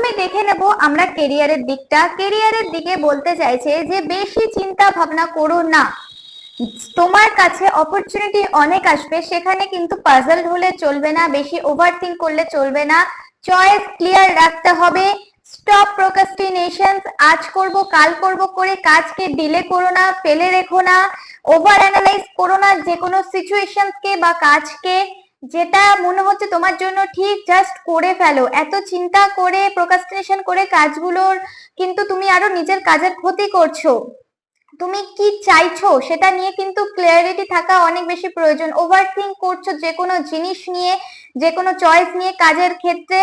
প্রথমে দেখে নেব আমরা কেরিয়ারের দিকটা। কেরিয়ারের দিকে বলতে চাইছে যে বেশি চিন্তা ভাবনা করো না, তোমার কাছে অপরচুনিটি অনেক আসবে, সেখানে কিন্তু পাজলড হলে চলবে না, বেশি ওভারথিংক করলে চলবে না, চয়েস ক্লিয়ার রাখতে হবে। স্টপ প্রোক্রাস্টিনেশন, আজ করব কাল করব করে কাজকে ডিলে করো না, ফেলে রেখো না, ওভার অ্যানালাইজ করো না যে কোনো সিচুয়েশনকে বা কাজকে। যেটা মনে হচ্ছে তোমার জন্য ঠিক, জাস্ট করে ফেলো। এত চিন্তা করে প্রোক্রাস্টিনেশন করে কাজগুলোর কিন্তু তুমি আরো নিজের কাজের ক্ষতি করছো। তুমি কি চাইছো সেটা নিয়ে কিন্তু ক্লিয়ারিটি থাকা অনেক বেশি প্রয়োজন। ওভারথিংক করছো যে কোনো জিনিস নিয়ে, যে কোনো চয়েস নিয়ে কাজের ক্ষেত্রে,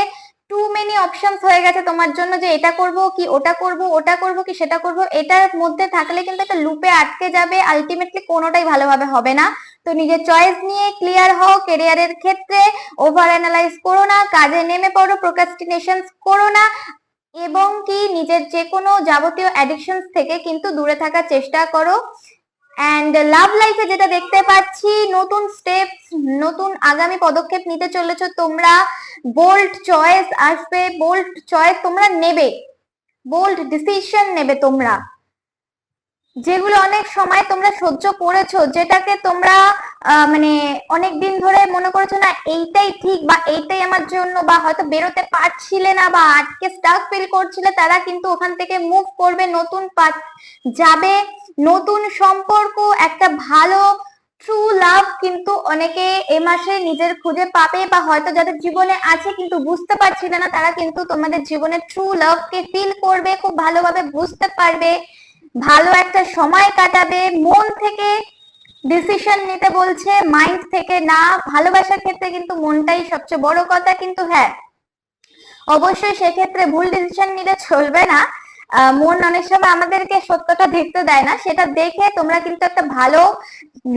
টু মেনি অপশনস হয়ে গেছে তোমার জন্য যে এটা করব কি ওটা করব, ওটা করব কি সেটা করব। এটার মধ্যে থাকলে কিন্তু একটা লুপে আটকে যাবে, আলটিমেটলি কোনোটাই ভালোভাবে হবে না। তো নিজের চয়েস নিয়ে ক্লিয়ার হও। ক্যারিয়ারের ক্ষেত্রে ওভার অ্যানালাইজ করো না, কাজে নেমে পড়ো, প্রোক্রাস্টিনেশন করো না, এবং কি নিজের যে কোনো যাবতীয় অ্যাডিকশনস থেকে কিন্তু দূরে থাকার চেষ্টা করো। অ্যান্ড লাভ লাইফে যেটা দেখতে পাচ্ছি, নতুন স্টেপস, নতুন আগামী পদক্ষেপ নিতে চলেছো তোমরা। বোল্ড চয়েস আসবে, বোল্ড চয়েস তোমরা নেবে, বোল্ড ডিসিশন নেবে তোমরা, যেগুলো অনেক সময় তোমরা সহ্য করেছো, যেটাকে তোমরা মানে অনেক দিন ধরে মনে করেছো না এইটাই ঠিক বা এইটাই আমার জন্য, বা হয়তো বেরোতে পারছিলে না বা আটকে স্টাক ফিল করছিলে, তারা কিন্তু ওখান থেকে মুভ করবে, নতুন পাথ যাবে, নতুন সম্পর্ক, একটা ভালো ট্রু লাভ কিন্তু অনেকে এ মাসে নিজের খুঁজে পাবে, বা হয়তো যাদের জীবনে আছে কিন্তু বুঝতে পারছিলে না, তারা কিন্তু তোমাদের জীবনে ট্রু লাভকে ফিল করবে, খুব ভালোভাবে বুঝতে পারবে, ভালো একটা সময় কাটাবে। মন থেকে ডিসিশন নিতে বলছে, মাইন্ড থেকে না। ভালোবাসার ক্ষেত্রে কিন্তু মনটাই সবচেয়ে বড় কথা, কিন্তু হ্যাঁ অবশ্যই সেক্ষেত্রে ভুল ডিসিশন নিলে চলবে না। মন অনেক সময় আমাদেরকে সত্যটা দেখতে দেয় না, সেটা দেখে তোমরা কিন্তু একটা ভালো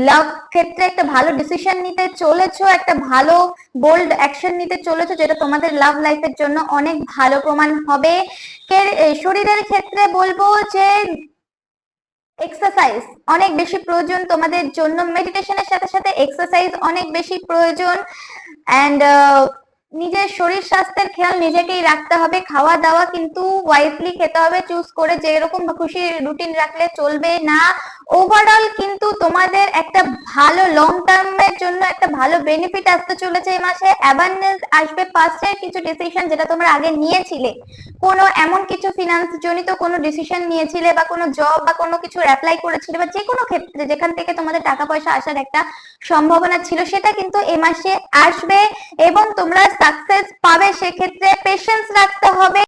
লাভ ক্ষেত্রে একটা ভালো ডিসিশন নিতে চলেছো, একটা ভালো বোল্ড অ্যাকশন নিতে চলেছো, যেটা তোমাদের লাভ লাইফের জন্য অনেক ভালো প্রমাণ হবে। শরীরের ক্ষেত্রে বলবো যে এক্সারসাইজ অনেক বেশি প্রয়োজন তোমাদের জন্য, মেডিটেশনের সাথে সাথে এক্সারসাইজ অনেক বেশি প্রয়োজন। অ্যান্ড নিজের শরীর স্বাস্থ্যের খেয়াল নিজেকেই রাখতে হবে, খাওয়া দাওয়া কিন্তু ওয়াইজলি খেতে হবে, চুজ করে, যে এরকম খুশি রুটিন রাখলে চলবে না। ওভারঅল কিন্তু তোমাদের একটা ভালো লং টার্মের জন্য একটা ভালো বেনিফিট আসতে চলেছে এই মাসে। অ্যাবান্ডেন্স আসবে, পাস্টের কিছু ডিসিশন যেটা তোমরা আগে নিয়েছিলে, কোনো এমন কিছু ফিনান্স জনিত কোনো ডিসিশন নিয়েছিলে বা কোনো জব বা কোনো কিছু অ্যাপ্লাই করেছিলে, বা যে কোনো ক্ষেত্রে যেখান থেকে তোমাদের টাকা পয়সা আসার একটা সম্ভাবনা ছিল, সেটা কিন্তু এ মাসে আসবে এবং তোমরা সাকসেস পাবে। সেক্ষেত্রে পেশেন্স রাখতে হবে।